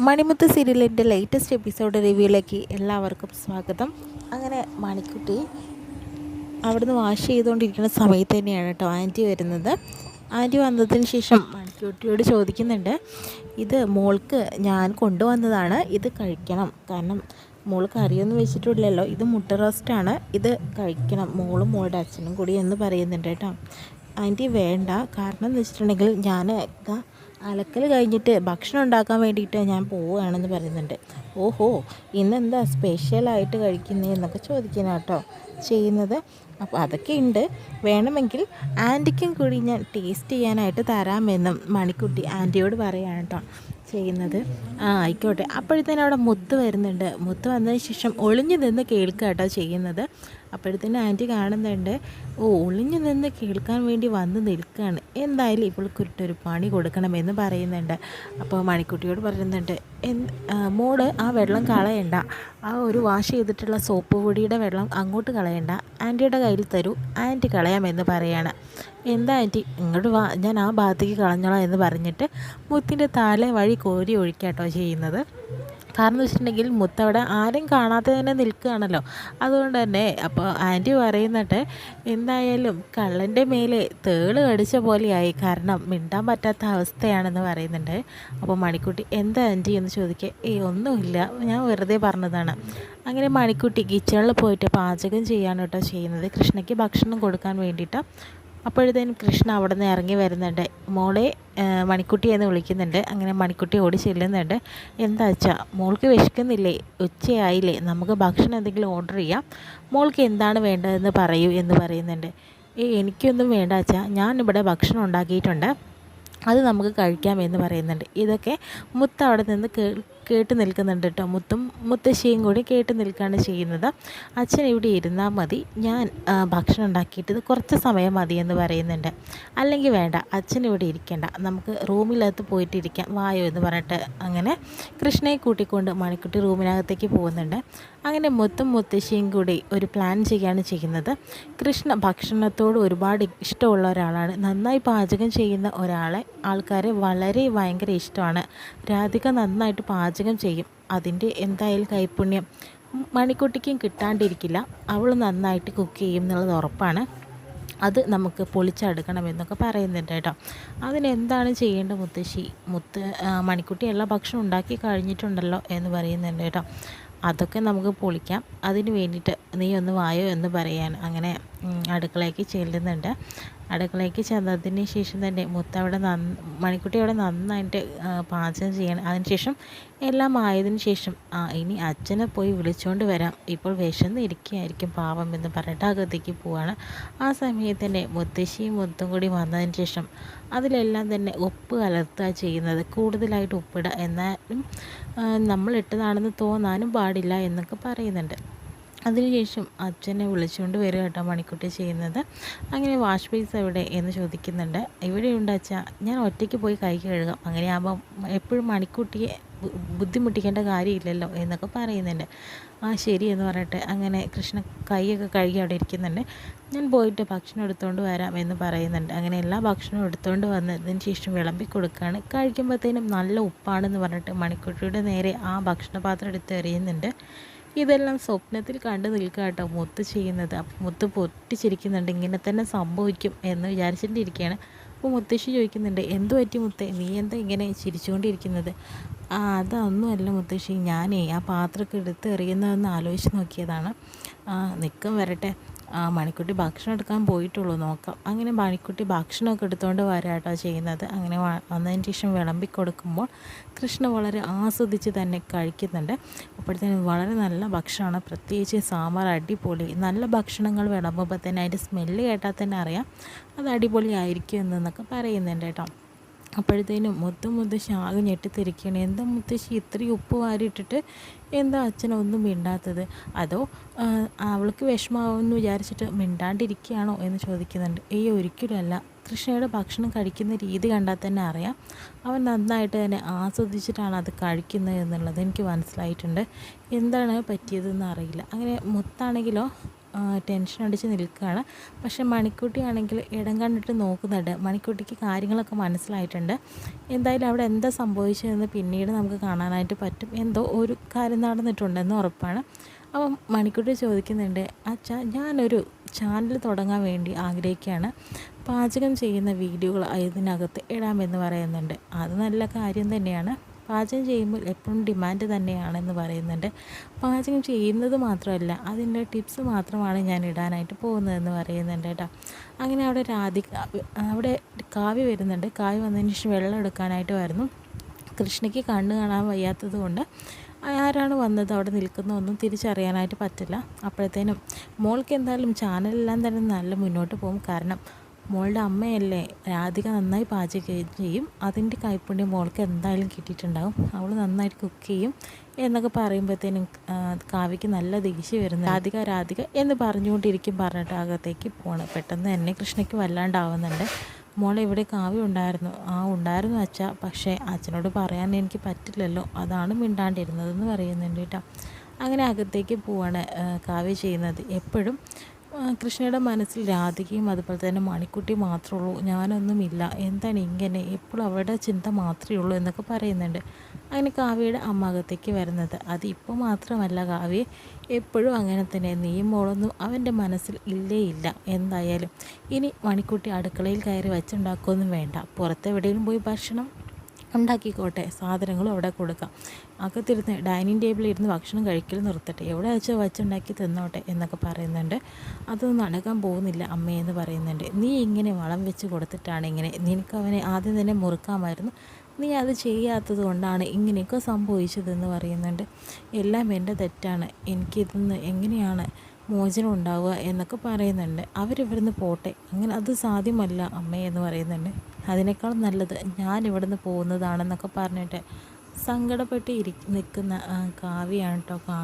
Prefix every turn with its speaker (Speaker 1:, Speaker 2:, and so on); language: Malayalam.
Speaker 1: മണിമുത്ത് സീരിയലിൻ്റെ ലേറ്റസ്റ്റ് എപ്പിസോഡ് റിവ്യൂയിലേക്ക് എല്ലാവർക്കും സ്വാഗതം. അങ്ങനെ മണിക്കുട്ടി അവിടുന്ന് വാഷ് ചെയ്തുകൊണ്ടിരിക്കുന്ന സമയത്ത് തന്നെയാണ് കേട്ടോ ആൻറ്റി വരുന്നത്. ആൻറ്റി വന്നതിന് ശേഷം മണിക്കുട്ടിയോട് ചോദിക്കുന്നുണ്ട്, ഇത് മോൾക്ക് ഞാൻ കൊണ്ടുവന്നതാണ്, ഇത് കഴിക്കണം, കാരണം മോൾ കറിയൊന്നും വെച്ചിട്ടില്ലല്ലോ, ഇത് മുട്ട റോസ്റ്റാണ്, ഇത് കഴിക്കണം മോളും മോളുടെ അച്ഛനും കൂടി എന്ന് പറയുന്നുണ്ട് കേട്ടോ. ആൻറ്റി വേണ്ട, കാരണം എന്ന് വെച്ചിട്ടുണ്ടെങ്കിൽ ഞാൻ അലക്കൽ കഴിഞ്ഞിട്ട് ഭക്ഷണം ഉണ്ടാക്കാൻ വേണ്ടിയിട്ട് ഞാൻ പോവുകയാണെന്ന് പറയുന്നുണ്ട്. ഓഹോ, ഇന്നെന്താ സ്പെഷ്യലായിട്ട് കഴിക്കുന്നതെന്നൊക്കെ ചോദിക്കണം കേട്ടോ ചെയ്യുന്നത്. അപ്പോൾ അതൊക്കെ ഉണ്ട്, വേണമെങ്കിൽ ആൻറ്റിക്കും കൂടി ഞാൻ ടേസ്റ്റ് ചെയ്യാനായിട്ട് തരാമെന്നും മണിക്കുട്ടി ആൻറ്റിയോട് പറയുകയാണ് കേട്ടോ ചെയ്യുന്നത്. ആയിക്കോട്ടെ. അപ്പോഴത്തേനും അവിടെ മുത്ത് വരുന്നുണ്ട്. മുത്ത് വന്നതിന് ശേഷം ഒളിഞ്ഞു നിന്ന് കേൾക്കുക കേട്ടോ ചെയ്യുന്നത്. അപ്പോഴത്തേനും ആൻറ്റി കാണുന്നുണ്ട്, ഒളിഞ്ഞു നിന്ന് കേൾക്കാൻ വേണ്ടി വന്ന് നിൽക്കുകയാണ്, എന്തായാലും ഇവൾക്കൊരു പണി കൊടുക്കണമെന്ന് പറയുന്നുണ്ട്. അപ്പോൾ മണിക്കുട്ടിയോട് പറയുന്നുണ്ട്, മോള് ആ വെള്ളം കളയണ്ട, ആ ഒരു വാഷ് ചെയ്തിട്ടുള്ള സോപ്പ് പൊടിയുടെ വെള്ളം അങ്ങോട്ട് കളയണ്ട, ആൻറ്റിയുടെ കയ്യിൽ തരൂ, ആൻറ്റി കളയാമെന്ന് പറയാണ്. എന്താ ആൻറ്റി, ഇങ്ങോട്ട് വാ, ഞാൻ ആ ഭാഗത്തേക്ക് കളഞ്ഞോളാം എന്ന് പറഞ്ഞിട്ട് മുത്തിൻ്റെ തല വഴി കോരി ഒഴിക്കാട്ടോ ചെയ്യുന്നത്. കാരണം എന്ന് വെച്ചിട്ടുണ്ടെങ്കിൽ മുത്തവിടെ ആരും കാണാതെ തന്നെ നിൽക്കുകയാണല്ലോ, അതുകൊണ്ട് തന്നെ അപ്പോൾ ആൻറ്റി പറയുന്നുണ്ട്, എന്തായാലും കള്ളൻ്റെ മേലെ തേള് കടിച്ച പോലെയായി, കാരണം മിണ്ടാൻ പറ്റാത്ത അവസ്ഥയാണെന്ന് പറയുന്നുണ്ട്. അപ്പോൾ മണിക്കുട്ടി എന്താ ആൻറ്റി എന്ന് ചോദിക്കുക, ഒന്നുമില്ല, ഞാൻ വെറുതെ പറഞ്ഞതാണ്. അങ്ങനെ മണിക്കുട്ടി കിച്ചണിൽ പോയിട്ട് പാചകം ചെയ്യാണ് കേട്ടോ ചെയ്യുന്നത്, കൃഷ്ണയ്ക്ക് ഭക്ഷണം കൊടുക്കാൻ വേണ്ടിയിട്ട്. അപ്പോഴത്തേനും കൃഷ്ണ അവിടെ നിന്ന് ഇറങ്ങി വരുന്നുണ്ട്, മോളെ മണിക്കുട്ടി എന്ന് വിളിക്കുന്നുണ്ട്. അങ്ങനെ മണിക്കുട്ടി ഓടി ചെല്ലുന്നുണ്ട്. എന്താ വെച്ചാൽ മോൾക്ക് വിശക്കുന്നില്ലേ, ഉച്ചയായില്ലേ, നമുക്ക് ഭക്ഷണം എന്തെങ്കിലും ഓർഡർ ചെയ്യാം, മോൾക്ക് എന്താണ് വേണ്ടതെന്ന് പറയൂ എന്ന് പറയുന്നുണ്ട്. എനിക്കൊന്നും വേണ്ട അച്ഛാ, ഞാനിവിടെ ഭക്ഷണം ഉണ്ടാക്കിയിട്ടുണ്ട്, അത് നമുക്ക് കഴിക്കാമെന്ന് പറയുന്നുണ്ട്. ഇതൊക്കെ മുത്ത് അവിടെ നിന്ന് കേട്ട് നിൽക്കുന്നുണ്ട് കേട്ടോ. മുത്തും മുത്തശ്ശിയും കൂടി കേട്ട് നിൽക്കുകയാണ് ചെയ്യുന്നത്. അച്ഛൻ ഇവിടെ ഇരുന്നാൽ മതി, ഞാൻ ഭക്ഷണം ഉണ്ടാക്കിയിട്ട് കുറച്ച് സമയം മതി എന്ന് പറയുന്നുണ്ട്. അല്ലെങ്കിൽ വേണ്ട, അച്ഛൻ ഇവിടെ ഇരിക്കേണ്ട, നമുക്ക് റൂമിനകത്ത് പോയിട്ടിരിക്കാം, വായോ എന്ന് പറഞ്ഞിട്ട് അങ്ങനെ കൃഷ്ണയെ കൂട്ടിക്കൊണ്ട് മണിക്കുട്ടി റൂമിനകത്തേക്ക് പോകുന്നുണ്ട്. അങ്ങനെ മുത്തും മുത്തശ്ശിയും കൂടി ഒരു പ്ലാൻ ചെയ്യുകയാണ് ചെയ്യുന്നത്. കൃഷ്ണ ഭക്ഷണത്തോട് ഒരുപാട് ഇഷ്ടമുള്ള ഒരാളാണ്, നന്നായി പാചകം ചെയ്യുന്ന ഒരാളെ ആൾക്കാരെ ഭയങ്കര ഇഷ്ടമാണ്. രാധിക നന്നായിട്ട് പാചകം ചെയ്യും, അതിൻ്റെ എന്തായാലും കൈപുണ്യം മണിക്കുട്ടിക്കും കിട്ടാണ്ടിരിക്കില്ല, അവൾ നന്നായിട്ട് കുക്ക് ചെയ്യും എന്നുള്ളത് ഉറപ്പാണ്, അത് നമുക്ക് പൊളിച്ചെടുക്കണമെന്നൊക്കെ പറയുന്നുണ്ട് കേട്ടോ. അതിനെന്താണ് ചെയ്യേണ്ടത് മുത്തശ്ശി, മണിക്കുട്ടി എല്ലാ ഭക്ഷണം ഉണ്ടാക്കി കഴിഞ്ഞിട്ടുണ്ടല്ലോ എന്ന് പറയുന്നുണ്ട് കേട്ടോ. അതൊക്കെ നമുക്ക് പൊളിക്കാം, അതിന് വേണ്ടിയിട്ട് നീ ഒന്ന് വായോ എന്ന് പറയാൻ അങ്ങനെ അടുക്കളയ്ക്ക് ചെല്ലുന്നുണ്ട്. അടുക്കളയ്ക്ക് ചെന്നതിന് ശേഷം തന്നെ മുത്തവിടെ മണിക്കുട്ടി അവിടെ നന്നായിട്ട് പാചകം ചെയ്യണം. അതിനുശേഷം എല്ലാം ആയതിനു ശേഷം ഇനി അച്ഛനെ പോയി വിളിച്ചുകൊണ്ട് വരാം, ഇപ്പോൾ വിശന്ന് ഇരിക്കുകയായിരിക്കും പാവം എന്ന് പറഞ്ഞിട്ട് അകത്തേക്ക് പോവാണ്. ആ സമയത്ത് തന്നെ മുത്തശ്ശിയും മുത്തും കൂടി വന്നതിന് ശേഷം അതിലെല്ലാം തന്നെ ഉപ്പ് കലർത്തുക ചെയ്യുന്നത്, കൂടുതലായിട്ട് ഉപ്പിടുക, എന്നാലും നമ്മളിട്ടതാണെന്ന് തോന്നാനും പാടില്ല എന്നൊക്കെ പറയുന്നുണ്ട്. അതിനുശേഷം അച്ഛനെ വിളിച്ചുകൊണ്ട് വരിക കേട്ടോ മണിക്കുട്ടി ചെയ്യുന്നത്. അങ്ങനെ വാഷ് ബേസ് എവിടെ എന്ന് ചോദിക്കുന്നുണ്ട്. ഇവിടെയുണ്ട് അച്ഛാ, ഞാൻ ഒറ്റയ്ക്ക് പോയി കൈ കഴുകാം, അങ്ങനെയാകുമ്പം എപ്പോഴും മണിക്കുട്ടിയെ ബുദ്ധിമുട്ടിക്കേണ്ട കാര്യമില്ലല്ലോ എന്നൊക്കെ പറയുന്നുണ്ട്. ശരി എന്ന് പറഞ്ഞിട്ട് അങ്ങനെ കൃഷ്ണ കൈയൊക്കെ കഴുകി അവിടെ ഇരിക്കുന്നുണ്ട്. ഞാൻ പോയിട്ട് ഭക്ഷണം എടുത്തുകൊണ്ട് വരാം എന്ന് പറയുന്നുണ്ട്. അങ്ങനെ എല്ലാ ഭക്ഷണവും എടുത്തുകൊണ്ട് വന്നതിന് ശേഷം വിളമ്പി കൊടുക്കുകയാണ്. കഴിക്കുമ്പോഴത്തേനും നല്ല ഉപ്പാണെന്ന് പറഞ്ഞിട്ട് മണിക്കുട്ടിയുടെ നേരെ ആ ഭക്ഷണപാത്രം എടുത്ത് എറിയുന്നുണ്ട്. ഇതെല്ലാം സ്വപ്നത്തിൽ കണ്ടു നിൽക്കുക കേട്ടോ മുത്ത് ചെയ്യുന്നത്. അപ്പോൾ മുത്ത് പൊട്ടിച്ചിരിക്കുന്നുണ്ട്, ഇങ്ങനെ തന്നെ സംഭവിക്കും എന്ന് വിചാരിച്ചിട്ടിരിക്കുകയാണ്. അപ്പോൾ മുത്തശ്ശി ചോദിക്കുന്നുണ്ട്, എന്തു പറ്റി മുത്തേ, നീ എന്താ ഇങ്ങനെ ചിരിച്ചുകൊണ്ടിരിക്കുന്നത്? അതൊന്നുമല്ല മുത്തശ്ശി, ഞാനേ ആ പാത്രമൊക്കെ എടുത്ത് എറിയുന്നതെന്ന് ആലോചിച്ച് നോക്കിയതാണ്. നിൽക്കും വരട്ടെ, മണിക്കുട്ടി ഭക്ഷണം എടുക്കാൻ പോയിട്ടുള്ളൂ, നോക്കാം. അങ്ങനെ മണിക്കുട്ടി ഭക്ഷണമൊക്കെ എടുത്തുകൊണ്ട് വരാട്ടോ ചെയ്യുന്നത്. അങ്ങനെ വന്നതിന് ശേഷം വിളമ്പി കൊടുക്കുമ്പോൾ കൃഷ്ണ വളരെ ആസ്വദിച്ച് തന്നെ കഴിക്കുന്നുണ്ട്. അപ്പോഴത്തേനും വളരെ നല്ല ഭക്ഷണമാണ്, പ്രത്യേകിച്ച് സാമ്പാർ അടിപൊളി. നല്ല ഭക്ഷണങ്ങൾ വിളമ്പുമ്പോൾ തന്നെ അതിൻ്റെ സ്മെല്ല് കേട്ടാൽ തന്നെ അറിയാം അത് അടിപൊളി ആയിരിക്കും എന്നൊക്കെ പറയുന്നുണ്ട് കേട്ടോ. അപ്പോഴത്തേനും മുത്തശ്ശി ആകെ ഞെട്ടിത്തിരിക്കുകയാണ്. എന്താ മുത്തശ്ശി ഇത്രയും ഉപ്പ് വാരിയിട്ടിട്ട് എന്താ അച്ഛനൊന്നും മിണ്ടാത്തത്, അതോ അവൾക്ക് വിഷമാവുമെന്ന് വിചാരിച്ചിട്ട് മിണ്ടാണ്ടിരിക്കുകയാണോ എന്ന് ചോദിക്കുന്നുണ്ട്. ഒരിക്കലുമല്ല, കൃഷ്ണയുടെ ഭക്ഷണം കഴിക്കുന്ന രീതി കണ്ടാൽ തന്നെ അറിയാം, അവൻ നന്നായിട്ട് തന്നെ ആസ്വദിച്ചിട്ടാണ് അത് കഴിക്കുന്നത് എന്നുള്ളത് എനിക്ക് മനസ്സിലായിട്ടുണ്ട്. എന്താണ് പറ്റിയതെന്ന് അറിയില്ല. അങ്ങനെ മുത്താണെങ്കിലോ ടെൻഷൻ അടിച്ച് നിൽക്കുകയാണ്. പക്ഷേ മണിക്കുട്ടിയാണെങ്കിൽ ഇടം കണ്ടിട്ട് നോക്കുന്നുണ്ട്. മണിക്കുട്ടിക്ക് കാര്യങ്ങളൊക്കെ മനസ്സിലായിട്ടുണ്ട്. എന്തായാലും അവിടെ എന്താ സംഭവിച്ചതെന്ന് പിന്നീട് നമുക്ക് കാണാനായിട്ട് പറ്റും. എന്തോ ഒരു കാര്യം നടന്നിട്ടുണ്ടെന്ന് ഉറപ്പാണ്. അപ്പം മണിക്കുട്ടി ചോദിക്കുന്നുണ്ട്, അച്ഛാ ഞാനൊരു ചാനൽ തുടങ്ങാൻ വേണ്ടി ആഗ്രഹിക്കുകയാണ്, പാചകം ചെയ്യുന്ന വീഡിയോകൾ ഇതിനകത്ത് ഇടാമെന്ന് പറയുന്നുണ്ട്. അത് നല്ല കാര്യം തന്നെയാണ്. പാചകം ചെയ്യുമ്പോൾ എപ്പോഴും ഡിമാൻഡ് തന്നെയാണെന്ന് പറയുന്നുണ്ട്. പാചകം ചെയ്യുന്നത് മാത്രമല്ല, അതിൻ്റെ ടിപ്സ് മാത്രമാണ് ഞാൻ ഇടാനായിട്ട് പോകുന്നതെന്ന് പറയുന്നുണ്ട് കേട്ടോ. അങ്ങനെ അവിടെ കാവ്യ വരുന്നുണ്ട്. കാവ്യ വന്നതിന് ശേഷം വെള്ളം എടുക്കാനായിട്ട് വരുന്നു. കൃഷ്ണയ്ക്ക് കണ്ണ് കാണാൻ വയ്യാത്തത് കൊണ്ട് ആരാണ് വന്നത് അവിടെ നിൽക്കുന്നതൊന്നും തിരിച്ചറിയാനായിട്ട് പറ്റില്ല. അപ്പോഴത്തേനും മോൾക്ക് എന്തായാലും ചാനലെല്ലാം തന്നെ നല്ല മുന്നോട്ട് പോകും. കാരണം മോളുടെ അമ്മയല്ലേ, രാധിക നന്നായി പാചകം ചെയ്യും, അതിൻ്റെ കൈപ്പുണ്യം മോൾക്ക് എന്തായാലും കിട്ടിയിട്ടുണ്ടാകും, അവൾ നന്നായിട്ട് കുക്ക് ചെയ്യും എന്നൊക്കെ പറയുമ്പോഴത്തേനും കാവ്യയ്ക്ക് നല്ല ദേഷ്യം വരുന്നു. രാധിക എന്ന് പറഞ്ഞിട്ട് അകത്തേക്ക് പോകണം. പെട്ടെന്ന് തന്നെ കൃഷ്ണയ്ക്ക് വല്ലാണ്ടാവുന്നുണ്ട്. മോളെ ഇവിടെ കാവ്യ ഉണ്ടായിരുന്നു. ഉണ്ടായിരുന്നു അച്ഛാ, പക്ഷേ അച്ഛനോട് പറയാൻ എനിക്ക് പറ്റില്ലല്ലോ, അതാണ് മിണ്ടാണ്ടിരുന്നതെന്ന് പറയുന്നുണ്ട് കേട്ടോ. അങ്ങനെ അകത്തേക്ക് പോവാണ് കാവ്യ ചെയ്യുന്നത്. എപ്പോഴും കൃഷ്ണയുടെ മനസ്സിൽ രാധികയും അതുപോലെ തന്നെ മണിക്കുട്ടി മാത്രമേ ഉള്ളൂ, ഞാനൊന്നുമില്ല, എന്താണ് ഇങ്ങനെ, എപ്പോഴും അവരുടെ ചിന്ത മാത്രമേ ഉള്ളൂ എന്നൊക്കെ പറയുന്നുണ്ട്. അങ്ങനെ കാവ്യയുടെ അമ്മ അകത്തേക്ക് വരുന്നത്. അത് ഇപ്പോൾ മാത്രമല്ല കാവ്യ, എപ്പോഴും അങ്ങനെ തന്നെ, നീയും മോളൊന്നും അവൻ്റെ മനസ്സിൽ ഇല്ലേ ഇല്ല. എന്തായാലും ഇനി മണിക്കുട്ടി അടുക്കളയിൽ കയറി വെച്ചുണ്ടാക്കുകയൊന്നും വേണ്ട, പുറത്തെവിടെയും പോയി ഭക്ഷണം ഉണ്ടാക്കിക്കോട്ടെ, സാധനങ്ങളും അവിടെ കൊടുക്കാം, അകത്തിരുന്ന് ഡൈനിങ് ടേബിളിൽ ഇരുന്ന് ഭക്ഷണം കഴിക്കൽ നിർത്തട്ടെ, എവിടെ വെച്ചാൽ വച്ചുണ്ടാക്കി തിന്നോട്ടെ എന്നൊക്കെ പറയുന്നുണ്ട്. അതൊന്നും നടക്കാൻ പോകുന്നില്ല അമ്മയെന്ന് പറയുന്നുണ്ട്. നീ ഇങ്ങനെ വളം വെച്ച് കൊടുത്തിട്ടാണ് ഇങ്ങനെ, നിനക്ക് അവനെ ആദ്യം തന്നെ മുറുക്കാമായിരുന്നു, നീ അത് ചെയ്യാത്തത് കൊണ്ടാണ് ഇങ്ങനെയൊക്കെ സംഭവിച്ചതെന്ന് പറയുന്നുണ്ട്. എല്ലാം എൻ്റെ തെറ്റാണ്, എനിക്കിതൊന്ന് എങ്ങനെയാണ് മോചനം ഉണ്ടാവുക എന്നൊക്കെ പറയുന്നുണ്ട്. അവരിവിടുന്ന് പോട്ടെ, അങ്ങനെ അത് സാധ്യമല്ല അമ്മയെന്ന് പറയുന്നുണ്ട്. അതിനേക്കാൾ നല്ലത് ഞാൻ ഇവിടുന്ന് പോകുന്നതാണെന്നൊക്കെ പറഞ്ഞിട്ട് സങ്കടപ്പെട്ട് നിൽക്കുന്ന കാവ്യയാണ് കേട്ടോ കാണുന്നത്.